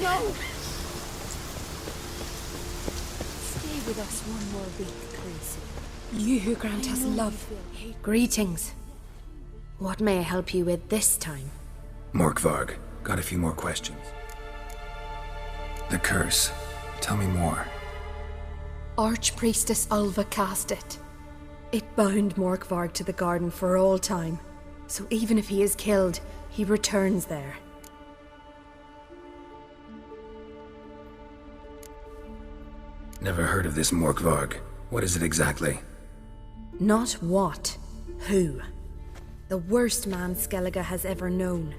No! Stay with us one more week, Gracie. You who grant us love. Greetings. What may I help you with this time? Morkvarg, got a few more questions. The curse. Tell me more. Archpriestess Ulva cast it. It bound Morkvarg to the garden for all time. So even if he is killed, he returns there. Never heard of this Morkvarg. What is it exactly? Not what, who. The worst man Skellige has ever known.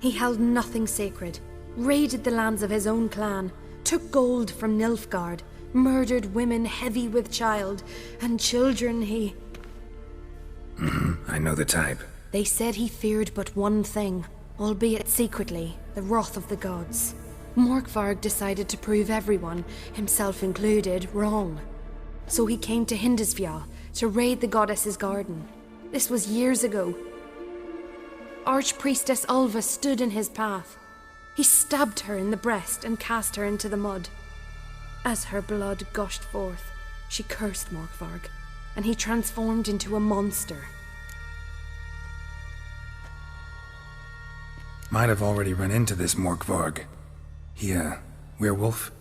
He held nothing sacred, raided the lands of his own clan, took gold from Nilfgaard, murdered women heavy with child, and children he... I know the type. They said he feared but one thing, albeit secretly, the wrath of the gods. Morkvarg decided to prove everyone, himself included, wrong. So he came to Hindisfjall to raid the goddess's garden. This was years ago. Archpriestess Ulva stood in his path. He stabbed her in the breast and cast her into the mud. As her blood gushed forth, she cursed Morkvarg, and he transformed into a monster. Might have already run into this Morkvarg. He, werewolf?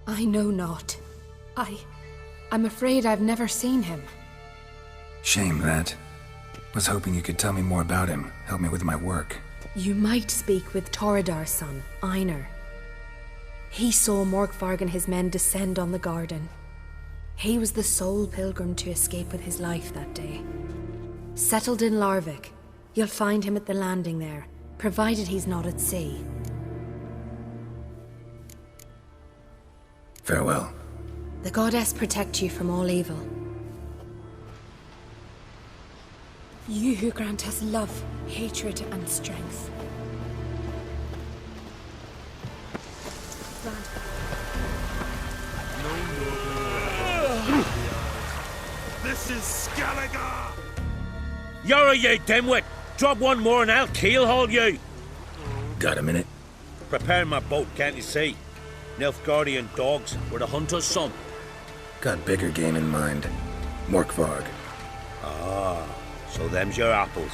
I know not. I'm afraid I've never seen him. Shame that. Was hoping you could tell me more about him, help me with my work. You might speak with Toradar's son, Einar. He saw Morkvarg and his men descend on the garden. He was the sole pilgrim to escape with his life that day. Settled in Larvik, you'll find him at the landing there, provided he's not at sea. Farewell. The goddess protect you from all evil. You who grant us love, hatred, and strength. This is Skellige! You're you dimwit! Drop one more and I'll keelhaul you! Got a minute? Preparing my boat, can't you see? Nilfgaardian dogs were the hunter's son. Got bigger game in mind. Morkvarg. Ah, so them's your apples.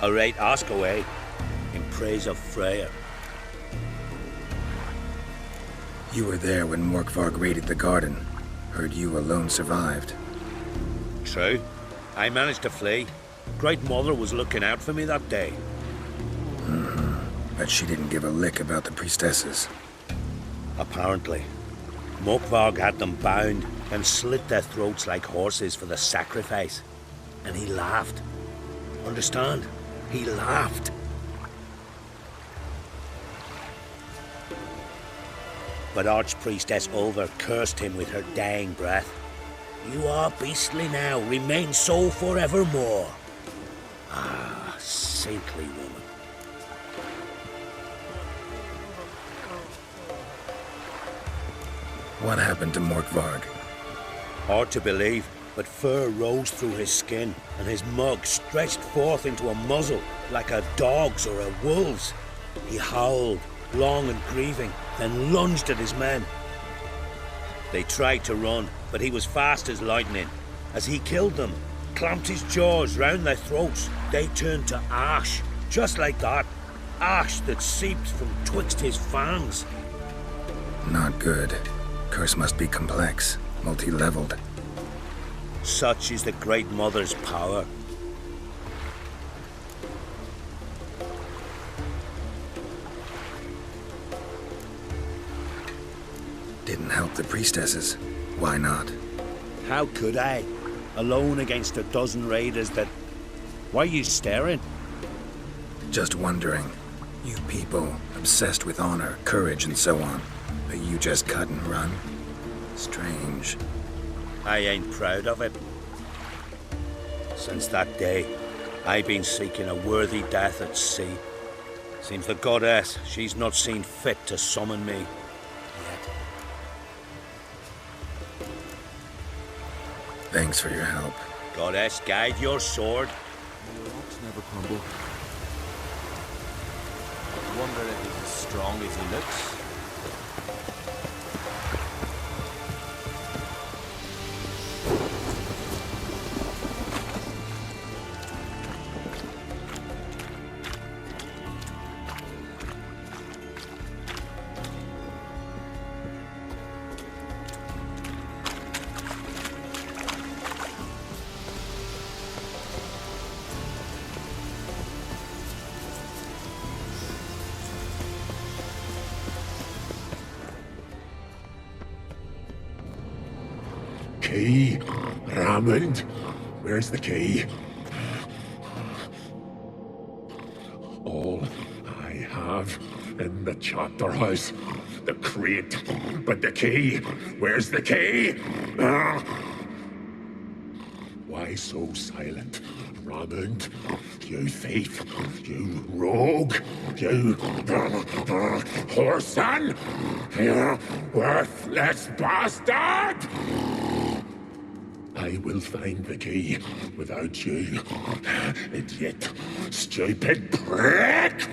All right, ask away. In praise of Freya. You were there when Morkvarg raided the garden. Heard you alone survived. True. I managed to flee. Great Mother was looking out for me that day. But she didn't give a lick about the priestesses. Apparently. Morkvarg had them bound and slit their throats like horses for the sacrifice. And he laughed. Understand? He laughed. But Archpriestess Ulva cursed him with her dying breath. You are beastly now, remain so forevermore. Ah, saintly woman. What happened to Morkvarg? Hard to believe, but fur rose through his skin, and his mug stretched forth into a muzzle, like a dog's or a wolf's. He howled, long and grieving, then lunged at his men. They tried to run, but he was fast as lightning. As he killed them, clamped his jaws round their throats, they turned to ash, just like that. Ash that seeped from twixt his fangs. Not good. Curse must be complex, multi-leveled. Such is the Great Mother's power. Didn't help the priestesses. Why not? How could I? Alone against a dozen raiders that... Why are you staring? Just wondering. You people, obsessed with honor, courage, and so on. But you just cut and run? Strange. I ain't proud of it. Since that day, I've been seeking a worthy death at sea. Seems the goddess, she's not seen fit to summon me yet. Thanks for your help. Goddess, guide your sword. The rocks never crumble. I wonder if it's strong as he looks. Key, Raymond. Where's the key? All I have in the chapter house, the crate, but the key. Where's the key? Why so silent, Raymond? You thief, you rogue, you whoreson, you worthless bastard! I will find the key without you, idiot, stupid prick!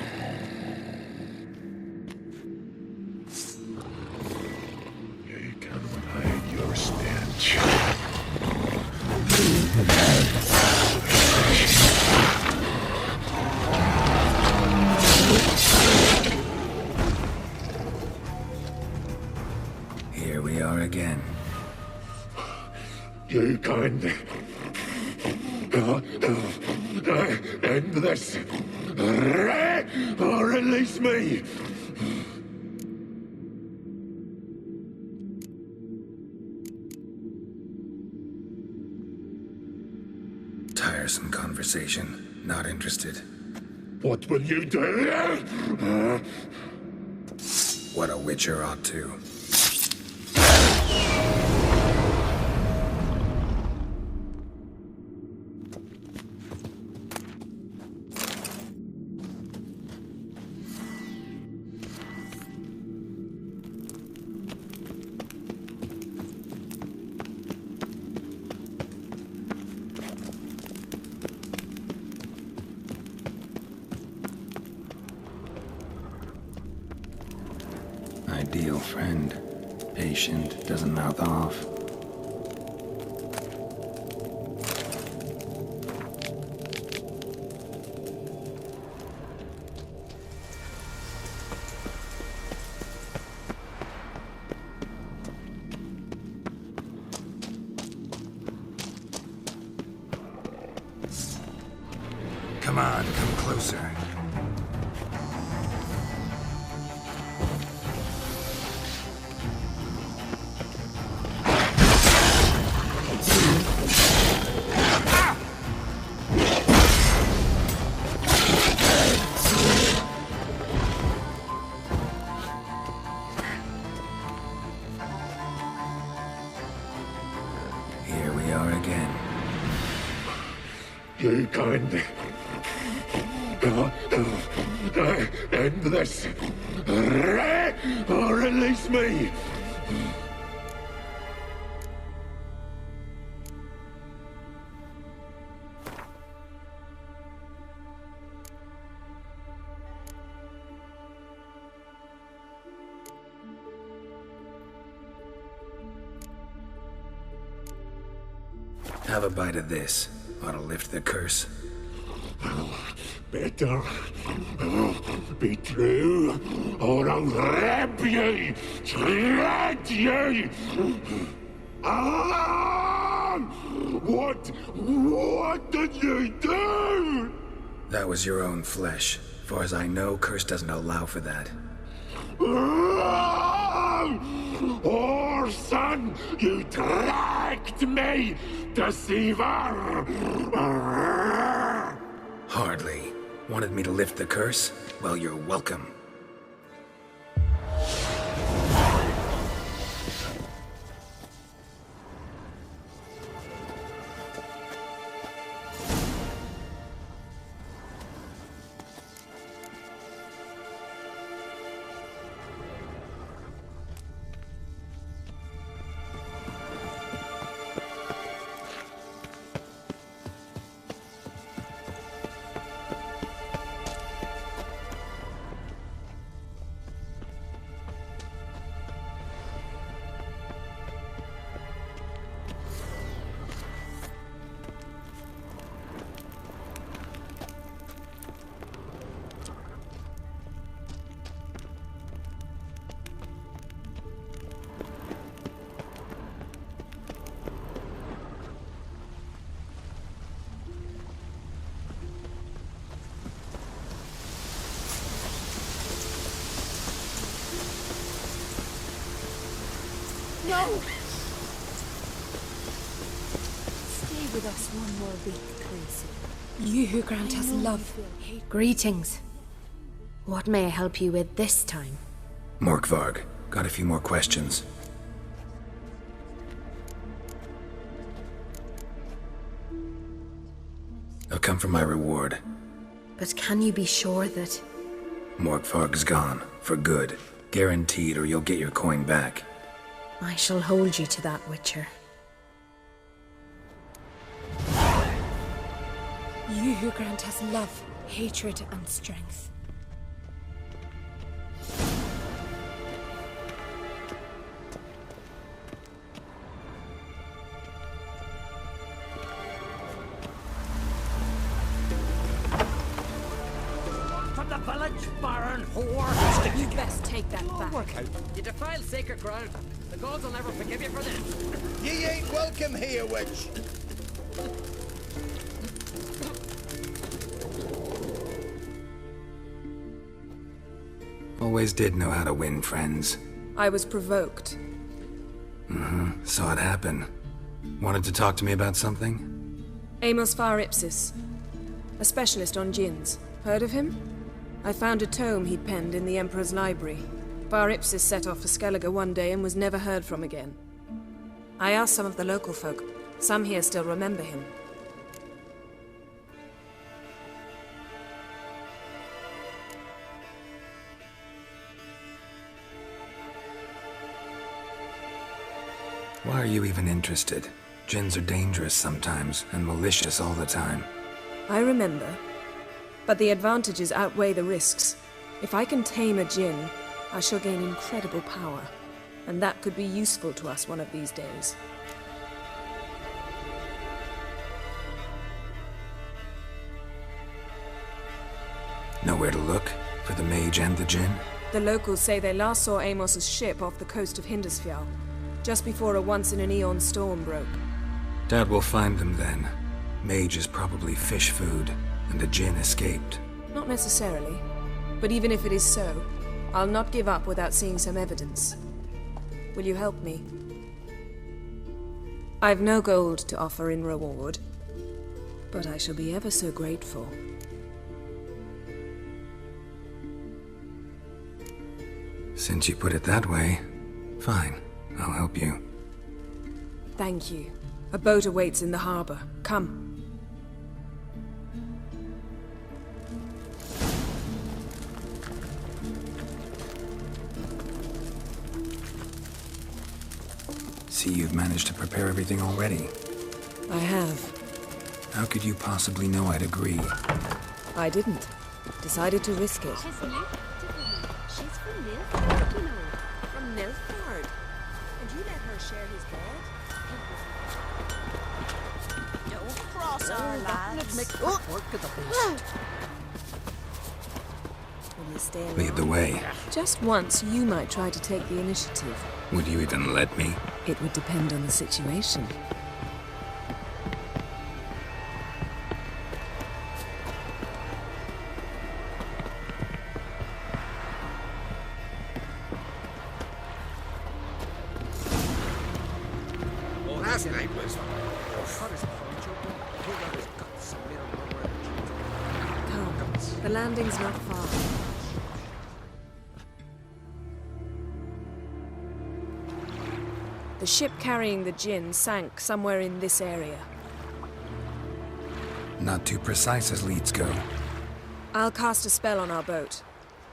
You can hide your stench. Here we are again. You can end this, or release me. Tiresome conversation. Not interested. What will you do? What a witcher ought to. Ideal friend. Patient, doesn't mouth off. Come on, come closer. Here we are again. You can end this, or release me. Have a bite of this. Ought to lift the curse. Better be true, or I'll rip you, shred you. What did you do? That was your own flesh. Far as I know, curse doesn't allow for that. Son, you tracked me, deceiver! Hardly. Wanted me to lift the curse? Well, you're welcome. Stay with us one more week, Tracy. You who grant us love. Greetings. What may I help you with this time? Morkvarg, got a few more questions. I'll come for my reward. But can you be sure that... Morkvarg's gone, for good. Guaranteed, or you'll get your coin back. I shall hold you to that, Witcher. You who grant us love, hatred, and strength. From the village, Baron whore! You best take that back. Work out. You defile sacred ground. The gods will never forgive you for this. Ye ain't welcome here, witch. Always did know how to win friends. I was provoked. Saw it happen. Wanted to talk to me about something? Amos Var Ipsis, a specialist on djinns. Heard of him? I found a tome he'd penned in the Emperor's library. Var Ipsis set off for Skellige one day and was never heard from again. I asked some of the local folk. Some here still remember him. Why are you even interested? Djinns are dangerous sometimes, and malicious all the time. I remember. But the advantages outweigh the risks. If I can tame a djinn, I shall gain incredible power. And that could be useful to us one of these days. Nowhere to look? For the mage and the djinn? The locals say they last saw Amos's ship off the coast of Hindisfjall, just before a once-in-an-eon storm broke. Doubt we'll find them then. Mage is probably fish food, and the djinn escaped. Not necessarily. But even if it is so, I'll not give up without seeing some evidence. Will you help me? I've no gold to offer in reward, but I shall be ever so grateful. Since you put it that way, fine. I'll help you. Thank you. A boat awaits in the harbor. Come. See, you've managed to prepare everything already. I have. How could you possibly know I'd agree? I didn't. Decided to risk it. She's new. She's from Nilfgaard, you know. From Nilfgaard? And you let her share his bed? Don't cross our lads. Work of the beast. Will you stay Lead the way. Just once, you might try to take the initiative. Would you even let me? It would depend on the situation. Last night was... Come. The landing's not far. The ship carrying the djinn sank somewhere in this area. Not too precise as leads go. I'll cast a spell on our boat.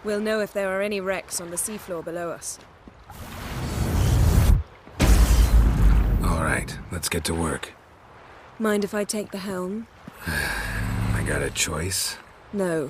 We'll know if there are any wrecks on the seafloor below us. All right, let's get to work. Mind if I take the helm? I got a choice. No.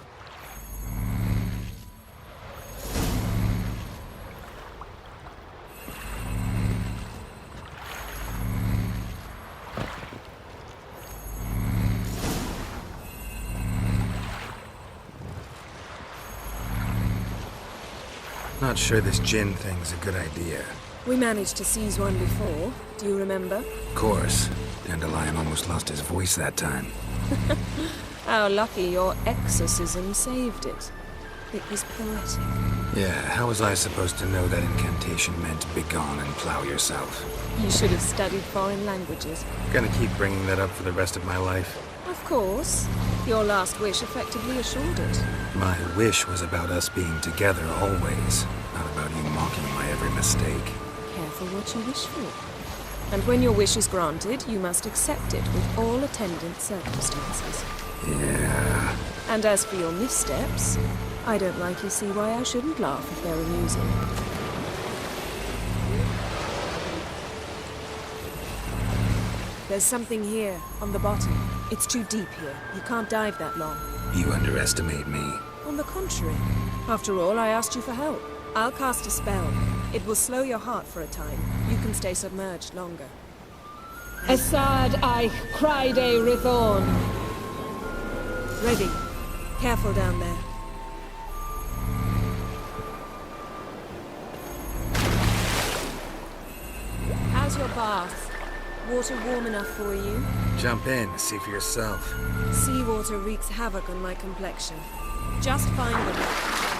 Not sure this djinn thing's a good idea. We managed to seize one before. Do you remember? Of course. Dandelion almost lost his voice that time. How lucky your exorcism saved it. It was poetic. Yeah, how was I supposed to know that incantation meant begone and plow yourself? You should have studied foreign languages. Gonna keep bringing that up for the rest of my life. Of course. Your last wish effectively assured it. My wish was about us being together always, not about you mocking my every mistake. Careful what you wish for. And when your wish is granted, you must accept it with all attendant circumstances. Yeah. And as for your missteps, I don't likely see why I shouldn't laugh if they're amusing. There's something here, on the bottom. It's too deep here. You can't dive that long. You underestimate me. On the contrary. After all, I asked you for help. I'll cast a spell. It will slow your heart for a time. You can stay submerged longer. Assad I Cried Rithorn. Ready. Careful down there. How's your bath? Water warm enough for you? Jump in, see for yourself. Seawater wreaks havoc on my complexion. Just find them.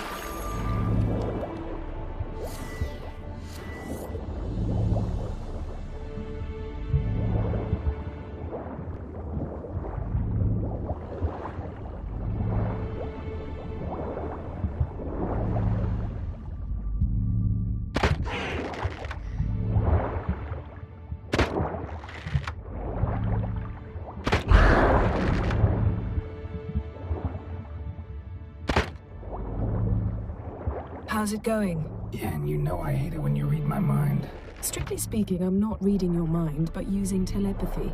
How's it going? Yeah, and you know I hate it when you read my mind. Strictly speaking, I'm not reading your mind, but using telepathy.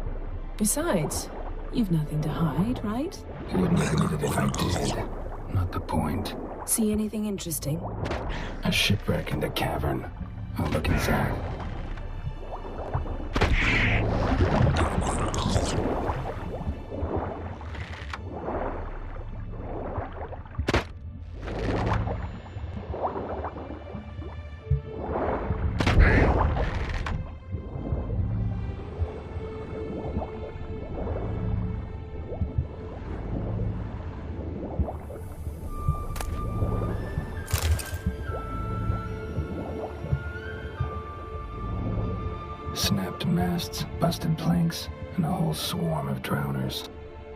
Besides, you've nothing to hide, right? You wouldn't admit it if I did. Not the point. See anything interesting? A shipwreck in the cavern. I'll look inside. Snapped masts, busted planks, and a whole swarm of drowners.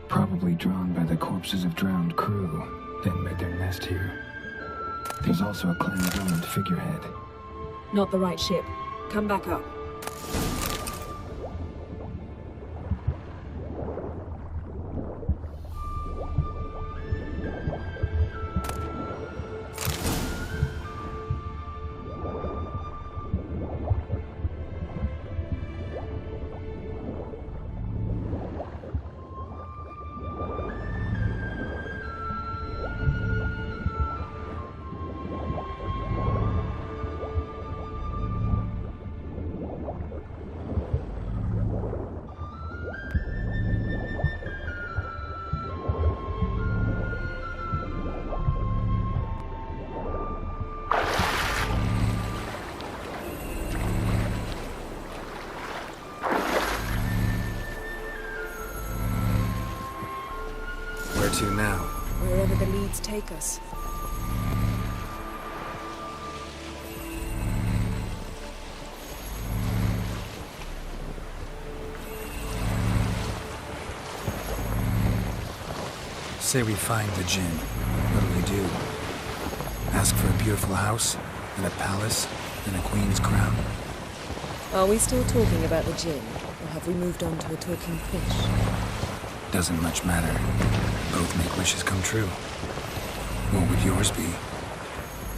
Probably drawn by the corpses of drowned crew, then made their nest here. There's also a clan government figurehead. Not the right ship. Come back up. Where to now? Wherever the leads take us. Say we find the djinn. What do we do? Ask for a beautiful house, and a palace, and a queen's crown? Are we still talking about the djinn, or have we moved on to a talking fish? Doesn't much matter. Both make wishes come true. What would yours be?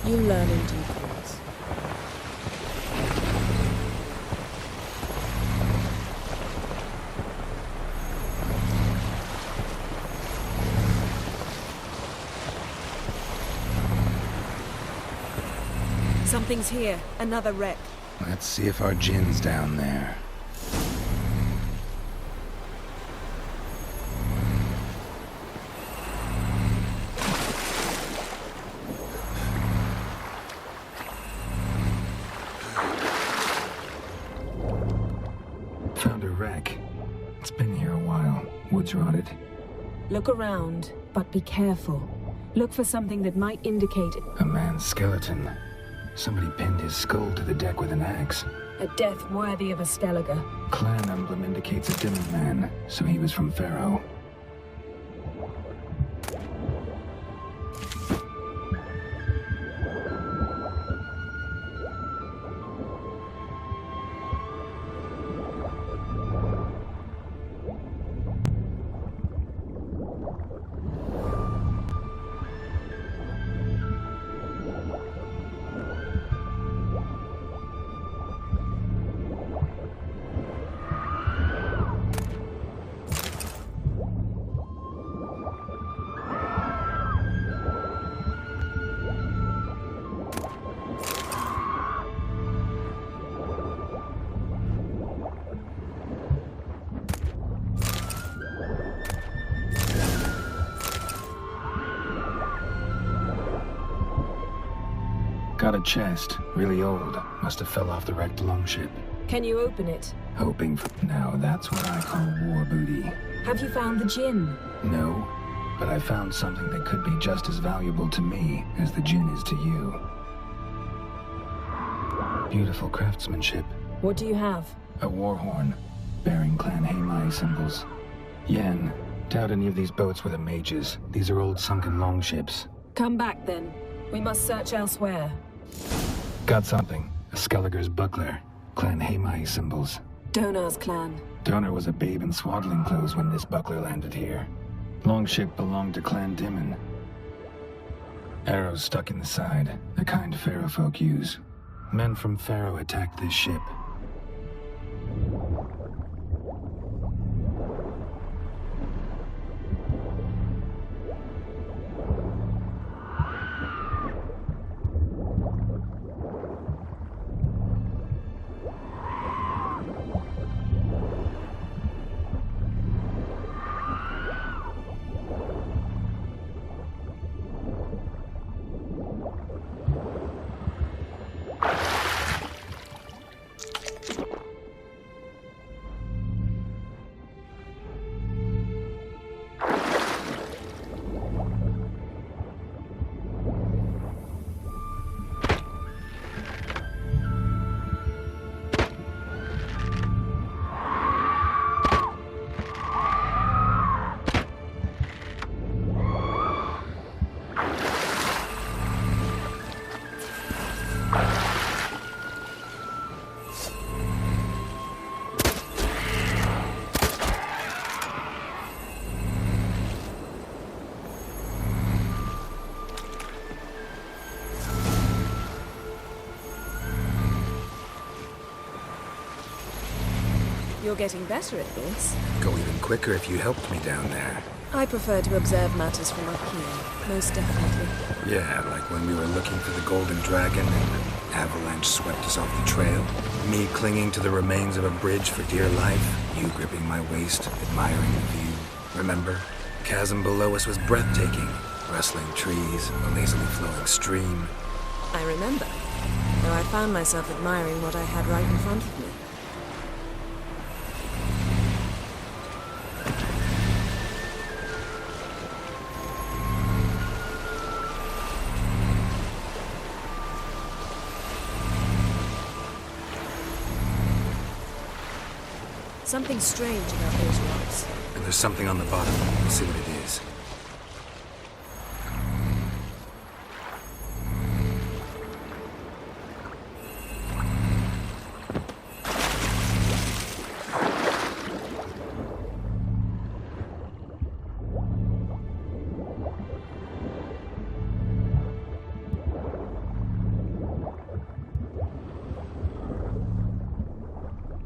You learn in due course. Something's here. Another wreck. Let's see if our djinn's down there. Found a wreck. It's been here a while. Wood's rotted. Look around, but be careful. Look for something that might indicate A man's skeleton. Somebody pinned his skull to the deck with an axe. a death worthy of a Skellige. Clan emblem indicates a Dimmen man, so he was from Pharaoh. Got a chest, really old. Must have fell off the wrecked longship. Can you open it? Hoping for... Now that's what I call war booty. Have you found the gin? No, but I found something that could be just as valuable to me as the gin is to you. Beautiful craftsmanship. What do you have? A war horn, bearing Clan Hamai symbols. Yen, doubt any of these boats were the mages. These are old sunken longships. Come back then. We must search elsewhere. Got something. A Skellige's buckler. Clan Hamai symbols. Donar's clan. Donar was a babe in swaddling clothes when this buckler landed here. Longship belonged to Clan Dimmen. Arrows stuck in the side, the kind Pharaoh folk use. Men from Pharaoh attacked this ship. You're getting better at this. Go even quicker if you helped me down there. I prefer to observe matters from up here, most definitely. Yeah, like when we were looking for the Golden Dragon and an avalanche swept us off the trail. Me clinging to the remains of a bridge for dear life. You gripping my waist, admiring the view. Remember? Chasm below us was breathtaking. Rustling trees, a lazily flowing stream. I remember, though I found myself admiring what I had right in front of me. Something strange about those rocks. And there's something on the bottom. We'll see what it is.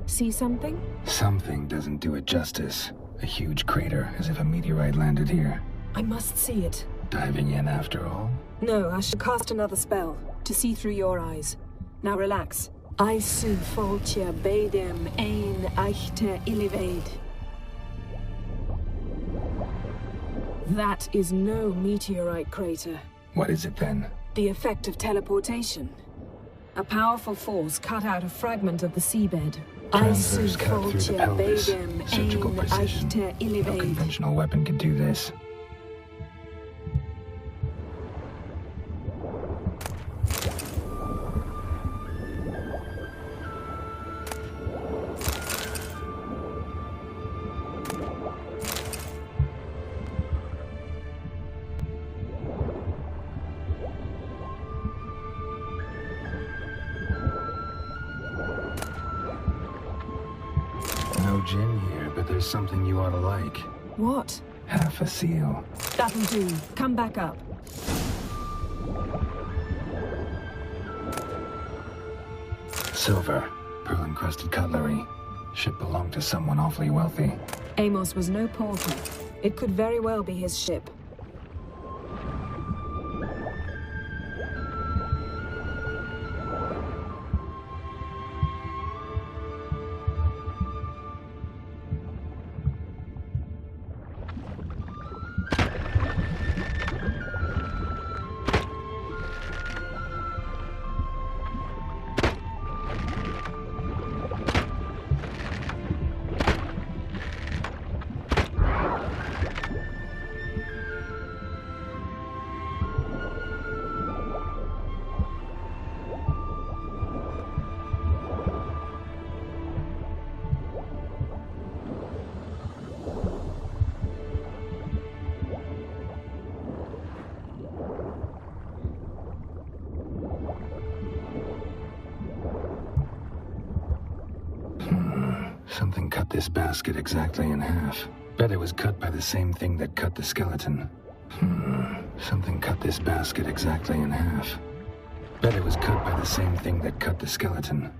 See something? Something doesn't do it justice. A huge crater, as if a meteorite landed here. I must see it. Diving in after all? No, I should cast another spell, to see through your eyes. Now relax. Aisu foltja beidem ein eichte illivaid. That is no meteorite crater. What is it then? The effect of teleportation. A powerful force cut out a fragment of the seabed. Transverse cut through the pelvis. Surgical precision. No conventional weapon could do this. No gin here, but there's something you ought to like. What? Half a seal. That'll do. Come back up. Silver, pearl-encrusted cutlery. Ship belonged to someone awfully wealthy. Amos was no porter. It could very well be his ship. Something cut this basket exactly in half. Bet it was cut by the same thing that cut the skeleton. Something cut this basket exactly in half. Bet it was cut by the same thing that cut the skeleton.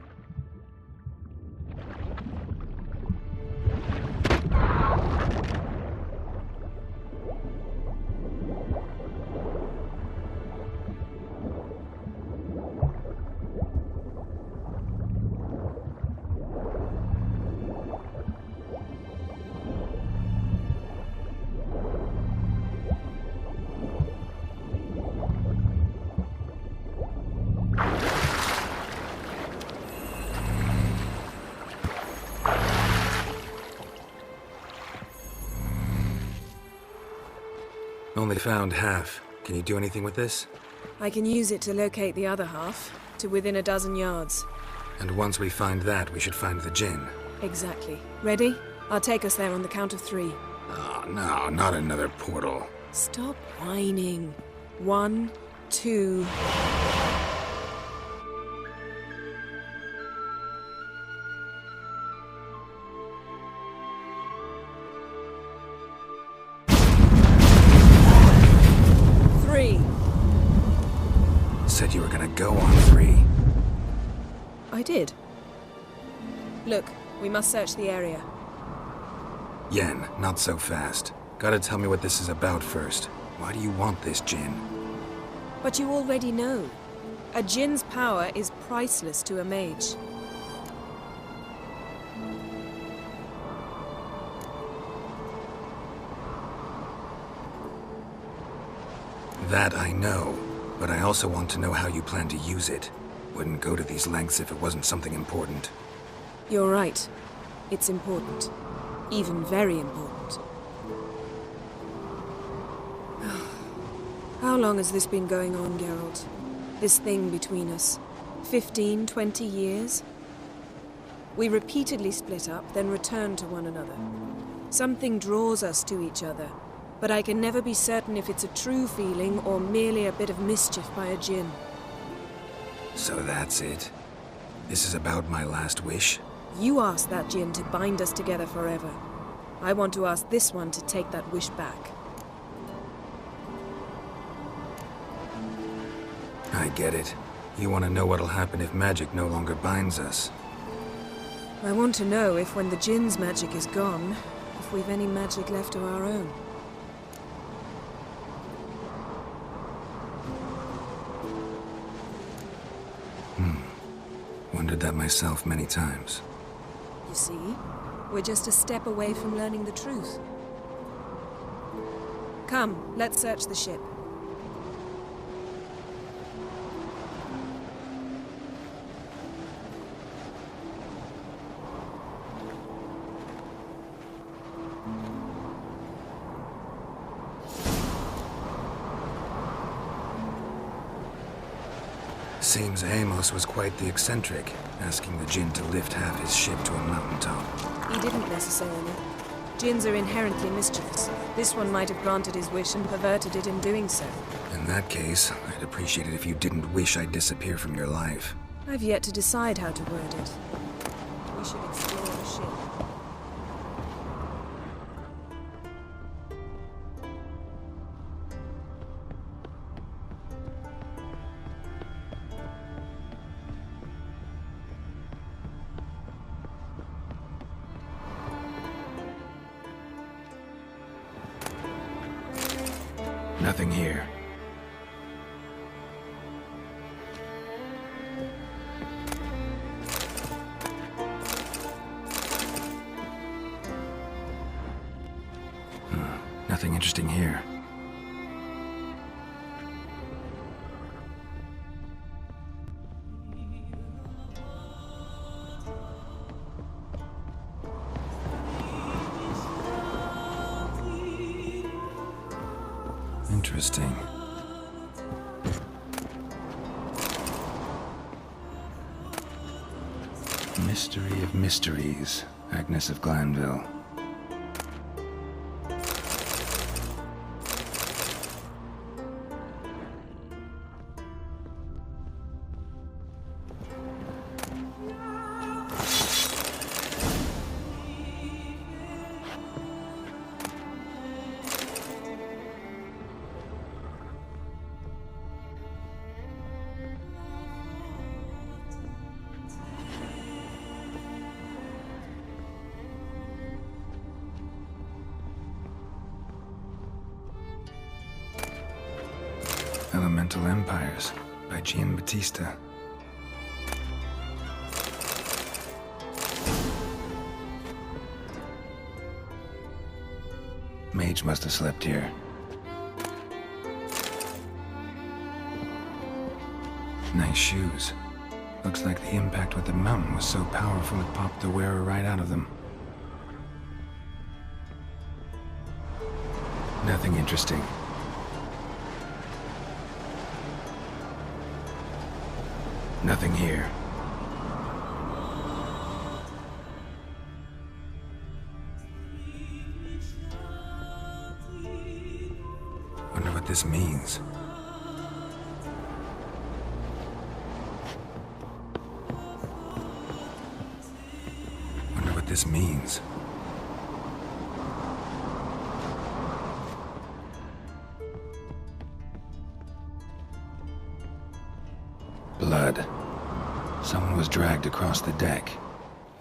Only found half. Can you do anything with this? I can use it to locate the other half, to within a dozen yards. And once we find that, we should find the gin. Exactly. Ready? I'll take us there on the count of 3. Oh, no, not another portal. Stop whining. 1, 2... Said you were gonna go on 3. I did. Look, we must search the area. Yen, not so fast. Gotta tell me what this is about first. Why do you want this gin? But you already know. A djinn's power is priceless to a mage. That I know. But I also want to know how you plan to use it. Wouldn't go to these lengths if it wasn't something important. You're right. It's important. Even very important. How long has this been going on, Geralt? This thing between us? 15, 20 years? We repeatedly split up, then returned to one another. Something draws us to each other. But I can never be certain if it's a true feeling or merely a bit of mischief by a djinn. So that's it? This is about my last wish? You asked that djinn to bind us together forever. I want to ask this one to take that wish back. I get it. You want to know what'll happen if magic no longer binds us. I want to know if when the djinn's magic is gone, if we've any magic left of our own. Wondered that myself many times. You see? We're just a step away from learning the truth. Come, let's search the ship. Seems Amos was quite the eccentric, asking the djinn to lift half his ship to a mountaintop. He didn't necessarily. Jinns are inherently mischievous. This one might have granted his wish and perverted it in doing so. In that case, I'd appreciate it if you didn't wish I'd disappear from your life. I've yet to decide how to word it. We should explore the ship. Nothing here. Nothing interesting here. Interesting. Mystery of mysteries, Agnes of Glanville. Elemental Empires by Giambattista. Mage must have slept here. Nice shoes. Looks like the impact with the mountain was so powerful it popped the wearer right out of them. Nothing interesting. Nothing here. Wonder what this means. Wonder what this means. Blood. Someone was dragged across the deck.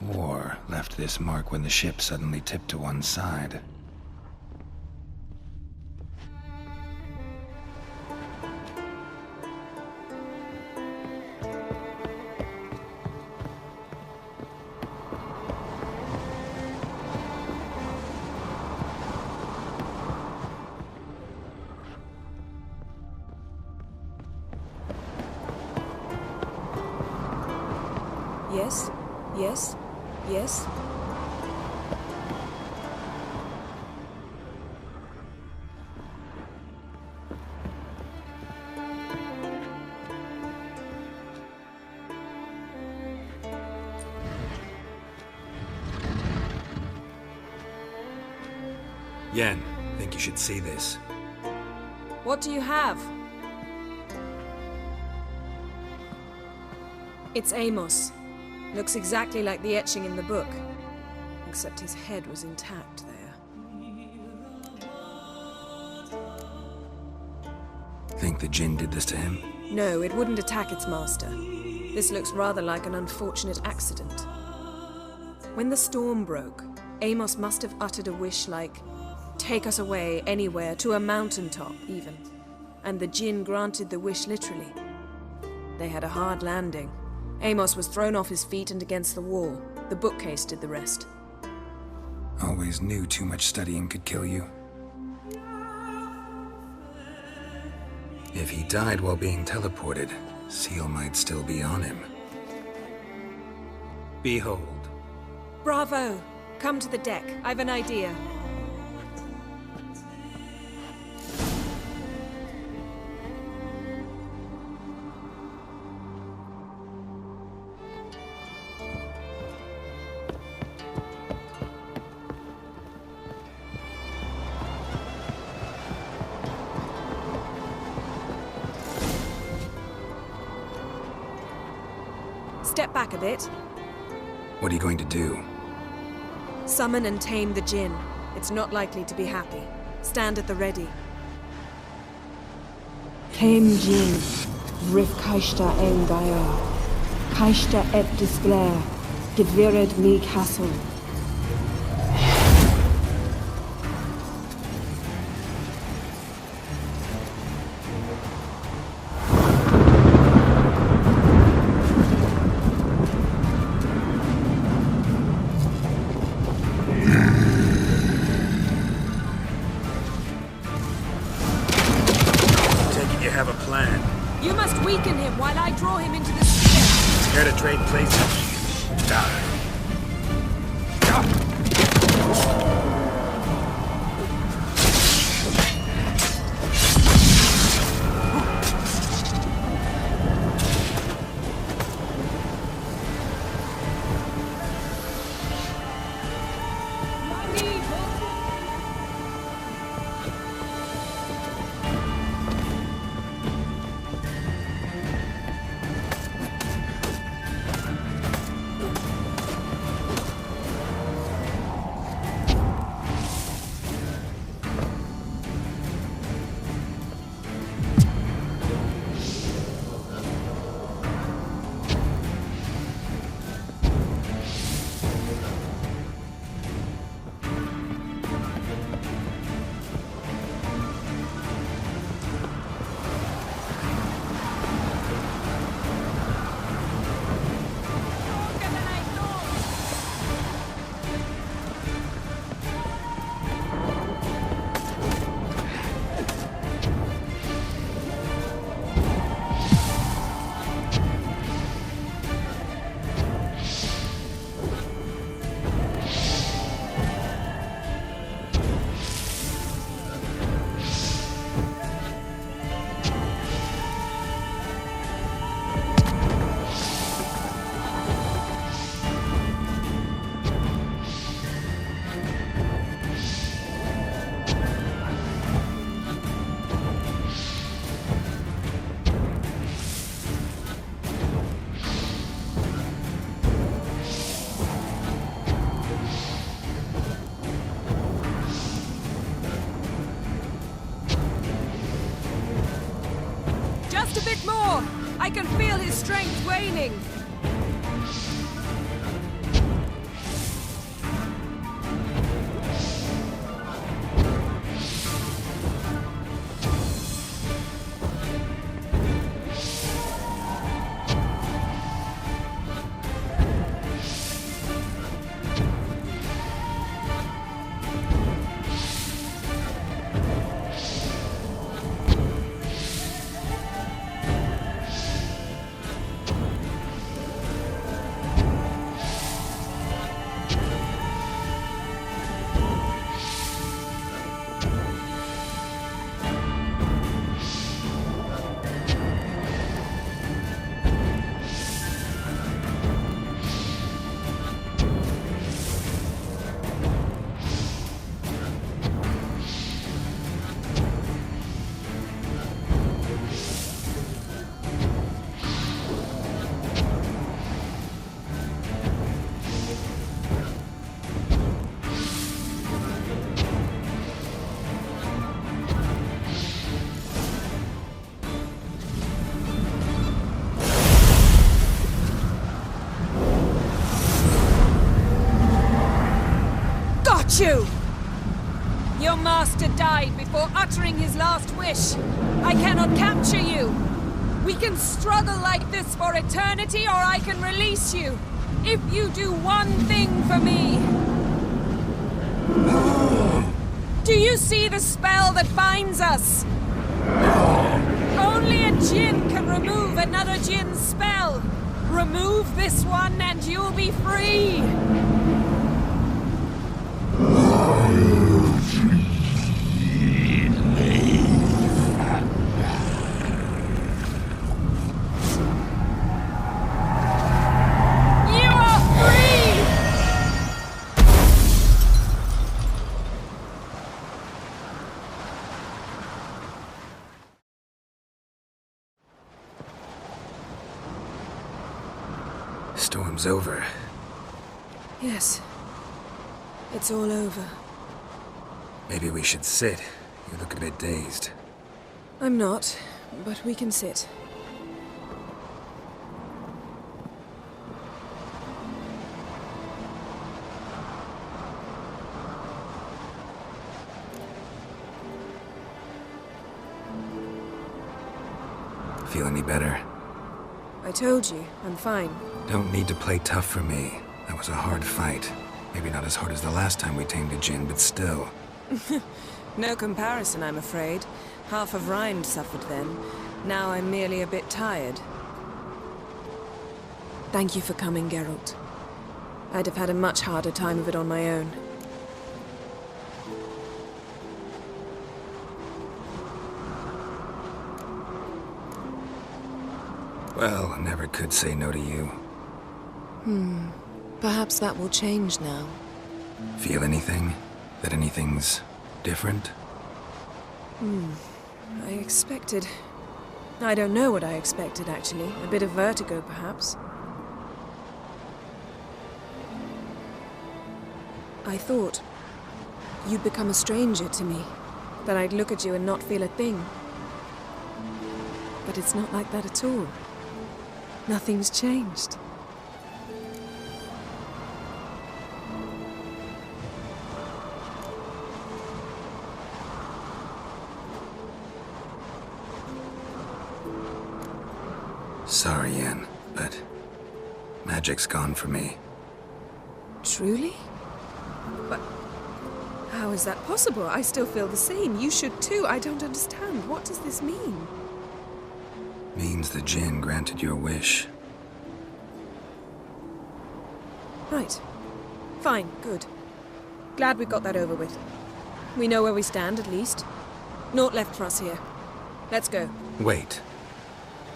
War left this mark when the ship suddenly tipped to one side. Yes, yes, yes. Yen, think you should see this. What do you have? It's Amos. Looks exactly like the etching in the book. Except his head was intact there. Think the Jinn did this to him? No, it wouldn't attack its master. This looks rather like an unfortunate accident. When the storm broke, Amos must have uttered a wish like, "Take us away, anywhere, to a mountaintop, even." And the Jinn granted the wish literally. They had a hard landing. Amos was thrown off his feet and against the wall. The bookcase did the rest. Always knew too much studying could kill you. If he died while being teleported, Seal might still be on him. Behold. Bravo! Come to the deck. I've an idea. Step back a bit. What are you going to do? Summon and tame the Jinn. It's not likely to be happy. Stand at the ready. Tame Jin, Rif Kaishta en Gaia, Kaishta et Disglair, Devired me Castle. You must weaken him while I draw him into the sphere. Care to trade places? Die. I can feel his strength waning. You! Your master died before uttering his last wish. I cannot capture you. We can struggle like this for eternity, or I can release you. If you do one thing for me. Do you see the spell that binds us? Only a Jinn can remove another Jinn's spell. Remove this one and you'll be free. storm's over. Yes. It's all over. Maybe we should sit. You look a bit dazed. I'm not, but we can sit. Feel any better? I told you, I'm fine. Don't need to play tough for me. That was a hard fight. Maybe not as hard as the last time we tamed a djinn, but still. No comparison, I'm afraid. Half of Rind suffered then. Now I'm merely a bit tired. Thank you for coming, Geralt. I'd have had a much harder time of it on my own. Well, I never could say no to you. Perhaps that will change now. Feel anything? That anything's different? I expected... I don't know what I expected, actually. A bit of vertigo, perhaps. I thought you'd become a stranger to me. That I'd look at you and not feel a thing. But it's not like that at all. Nothing's changed. Sorry, Yen, but magic's gone for me. Truly? But how is that possible? I still feel the same. You should too. I don't understand. What does this mean? Means the djinn granted your wish. Right. Fine. Good. Glad we got that over with. We know where we stand, at least. Naught left for us here. Let's go. Wait.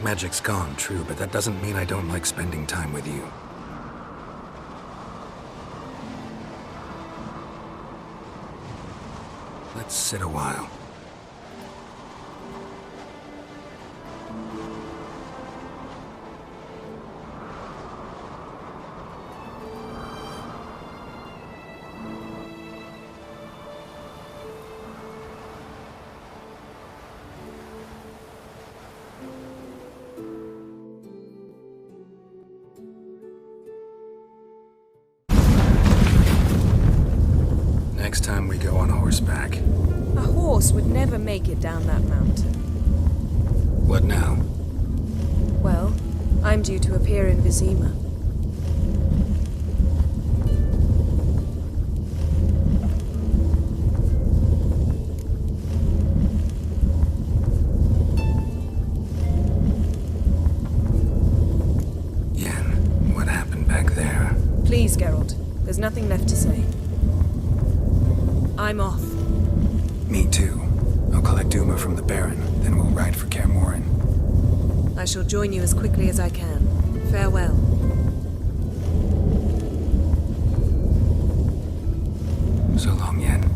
Magic's gone, true, but that doesn't mean I don't like spending time with you. Let's sit a while. Next time we go on horseback. A horse would never make it down that mountain. What now? Well, I'm due to appear in Vizima. Yen, what happened back there? Please, Geralt. There's nothing left to say. I'm off. Me too. I'll collect Uma from the Baron, then we'll ride for Kaer Morhen. I shall join you as quickly as I can. Farewell. So long, Yen.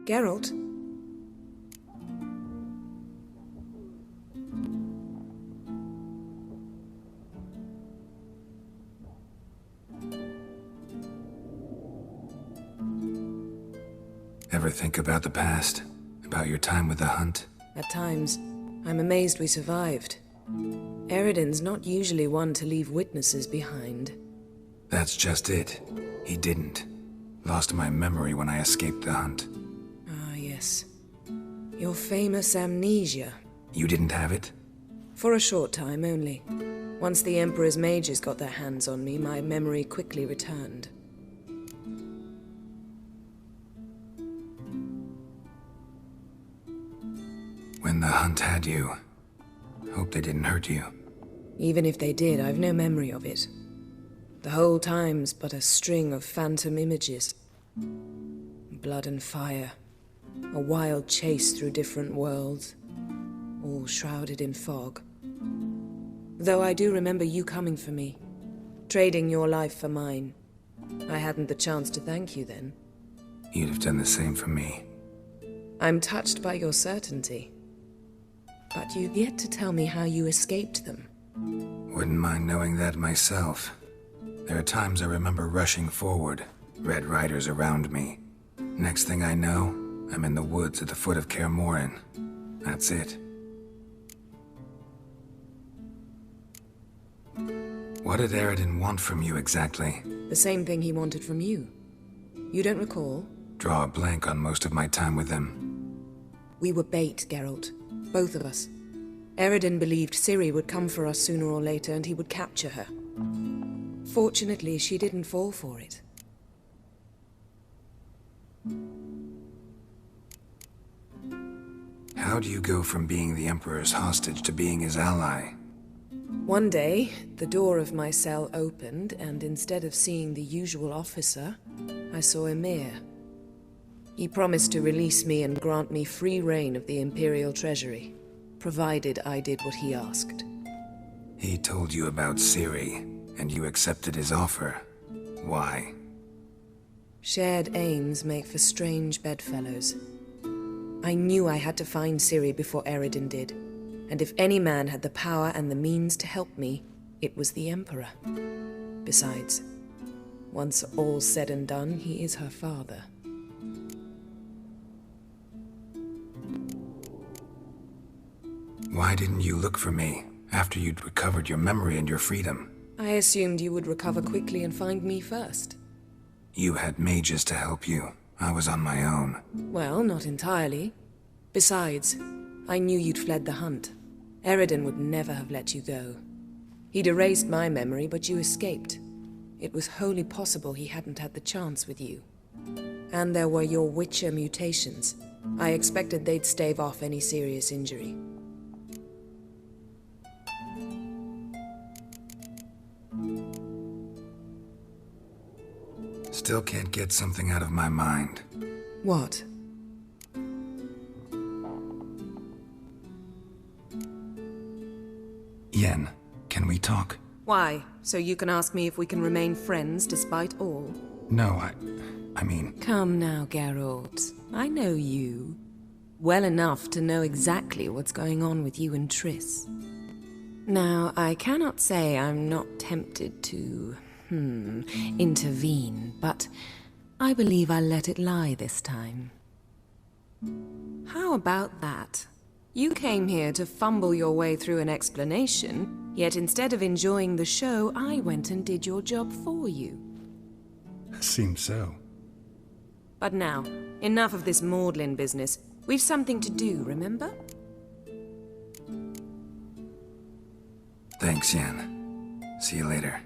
Geralt? Ever think about the past? About your time with the hunt? At times, I'm amazed we survived. Eridan's not usually one to leave witnesses behind. That's just it. He didn't. Lost my memory when I escaped the hunt. Ah, yes. Your famous amnesia. You didn't have it? For a short time only. Once the Emperor's mages got their hands on me, my memory quickly returned. When the hunt had you, hope they didn't hurt you. Even if they did, I've no memory of it. The whole time's but a string of phantom images. Blood and fire. A wild chase through different worlds. All shrouded in fog. Though I do remember you coming for me, trading your life for mine. I hadn't the chance to thank you then. You'd have done the same for me. I'm touched by your certainty. But you've yet to tell me how you escaped them. Wouldn't mind knowing that myself. There are times I remember rushing forward, Red Riders around me. Next thing I know, I'm in the woods at the foot of Kaer Morhen. That's it. What did Eredin want from you exactly? The same thing he wanted from you. You don't recall? Draw a blank on most of my time with him. We were bait, Geralt. Both of us. Eredin believed Ciri would come for us sooner or later and he would capture her. Fortunately, she didn't fall for it. How do you go from being the Emperor's hostage to being his ally? One day, the door of my cell opened, and instead of seeing the usual officer, I saw Emir. He promised to release me and grant me free reign of the Imperial Treasury, provided I did what he asked. He told you about Ciri, and you accepted his offer. Why? Shared aims make for strange bedfellows. I knew I had to find Ciri before Eredin did, and if any man had the power and the means to help me, it was the Emperor. Besides, once all's said and done, he is her father. Why didn't you look for me after you'd recovered your memory and your freedom? I assumed you would recover quickly and find me first. You had mages to help you. I was on my own. Well, not entirely. Besides, I knew you'd fled the hunt. Eredin would never have let you go. He'd erased my memory, but you escaped. It was wholly possible he hadn't had the chance with you. And there were your Witcher mutations. I expected they'd stave off any serious injury. Still can't get something out of my mind. What? Yen, can we talk? Why? So you can ask me if we can remain friends despite all? No, I mean... Come now, Geralt. I know you. Well enough to know exactly what's going on with you and Triss. Now, I cannot say I'm not tempted to... intervene, but I believe I'll let it lie this time. How about that? You came here to fumble your way through an explanation, yet instead of enjoying the show, I went and did your job for you. Seems so. But now, enough of this maudlin business. We've something to do, remember? Thanks, Yen. See you later.